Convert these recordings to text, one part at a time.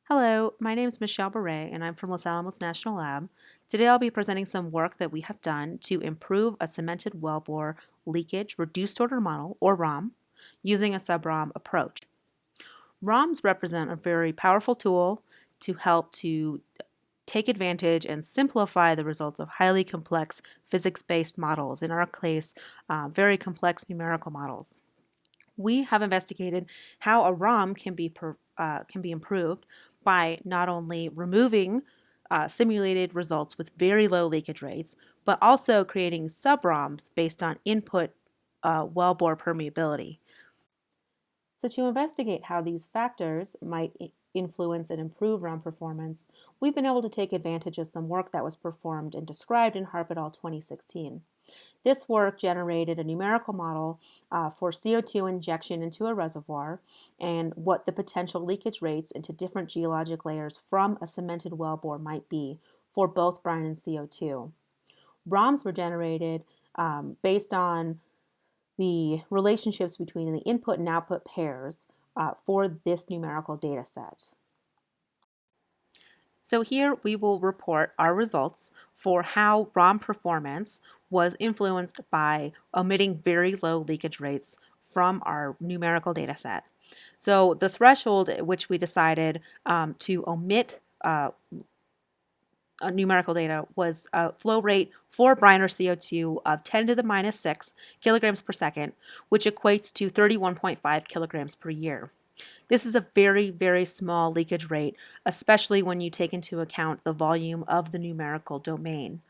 Hello, my name is Michelle Bourret, and I'm from Los Alamos National Lab. Today I'll be presenting some work that we have done to improve a cemented wellbore leakage reduced order model, or ROM, using a sub-ROM approach. ROMs represent a very powerful tool to help to take advantage and simplify the results of highly complex physics-based models, in our case, very complex numerical models. We have investigated how a ROM can be improved by not only removing simulated results with very low leakage rates, but also creating sub-ROMs based on input wellbore permeability. So to investigate how these factors might influence and improve ROM performance, we've been able to take advantage of some work that was performed and described in Harp et al. 2016. This work generated a numerical model for CO2 injection into a reservoir and what the potential leakage rates into different geologic layers from a cemented wellbore might be for both brine and CO2. ROMs were generated based on the relationships between the input and output pairs for this numerical data set. So here we will report our results for how ROM performance was influenced by omitting very low leakage rates from our numerical data set. So the threshold at which we decided to omit numerical data was a flow rate for brine or CO2 of 10 to the minus 6 kilograms per second, which equates to 31.5 kilograms per year. This is a very, very small leakage rate, especially when you take into account the volume of the numerical domain.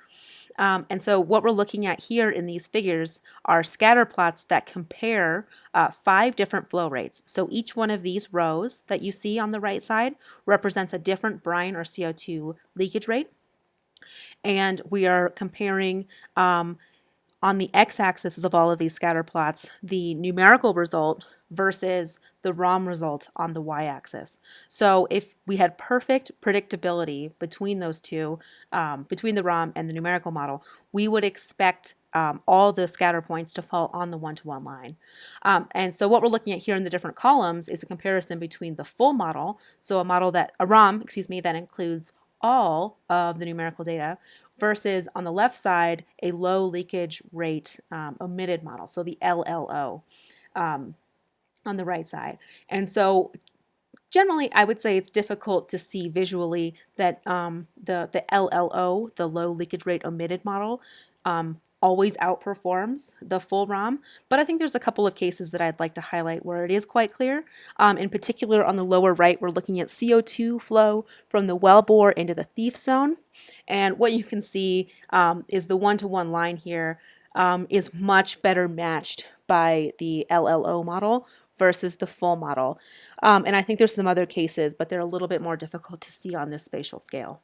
And so what we're looking at here in these figures are scatter plots that compare 5 different flow rates. So each one of these rows that you see on the right side represents a different brine or CO2 leakage rate. And we are comparing on the x-axis of all of these scatter plots the numerical result versus the ROM result on the y-axis. So if we had perfect predictability between those two, between the ROM and the numerical model, we would expect all the scatter points to fall on the one-to-one line. And so what we're looking at here in the different columns is a comparison between the full model, so a ROM, that includes all of the numerical data, versus on the left side a low leakage rate omitted model, so the LLO on the right side. And so generally I would say it's difficult to see visually that the LLO, the low leakage rate omitted model, always outperforms the full ROM, but I think there's a couple of cases that I'd like to highlight where it is quite clear. In particular, on the lower right, we're looking at CO2 flow from the wellbore into the thief zone, and what you can see is the one-to-one line here is much better matched by the LLO model versus the full model. And I think there's some other cases, but they're a little bit more difficult to see on this spatial scale.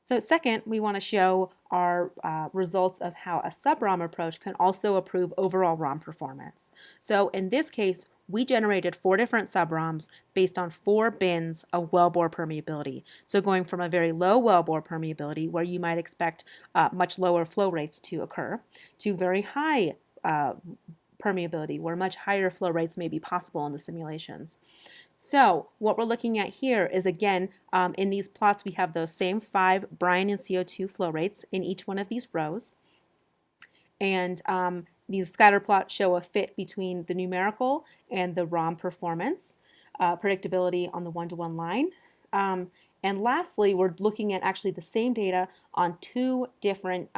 So second, we want to show our results of how a sub-ROM approach can also improve overall ROM performance. So in this case, we generated 4 different sub-ROMs based on 4 bins of wellbore permeability. So going from a very low wellbore permeability, where you might expect much lower flow rates to occur, to very high permeability, where much higher flow rates may be possible in the simulations. So what we're looking at here is, again, in these plots we have those same 5 brine and CO2 flow rates in each one of these rows. And these scatter plots show a fit between the numerical and the ROM performance, predictability on the one-to-one line. And lastly, we're looking at actually the same data on 2 different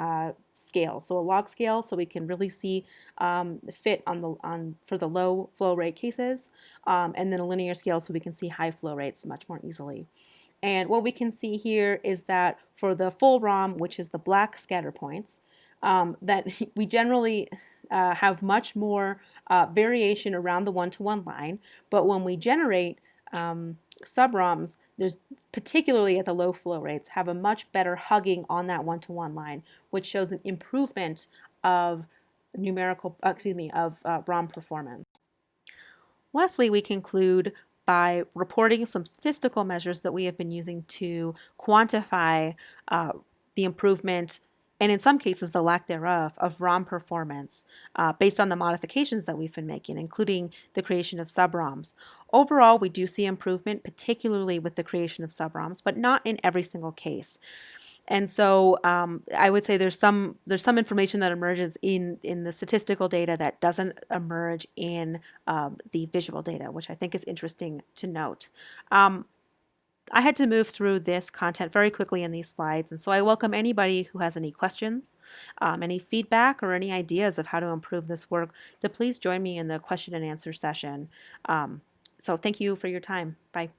scales. So a log scale, so we can really see the fit for the low flow rate cases, and then a linear scale so we can see high flow rates much more easily. And what we can see here is that for the full ROM, which is the black scatter points, that we generally have much more variation around the one-to-one line, but when we generate sub-ROMs, there's particularly at the low flow rates, have a much better hugging on that one-to-one line, which shows an improvement of ROM performance. Lastly, we conclude by reporting some statistical measures that we have been using to quantify the improvement and in some cases the lack thereof, of ROM performance based on the modifications that we've been making, including the creation of sub-ROMs. Overall, we do see improvement, particularly with the creation of sub-ROMs, but not in every single case. And so I would say there's some information that emerges in the statistical data that doesn't emerge in the visual data, which I think is interesting to note. I had to move through this content very quickly in these slides, and so I welcome anybody who has any questions, any feedback, or any ideas of how to improve this work to please join me in the question and answer session. So thank you for your time. Bye.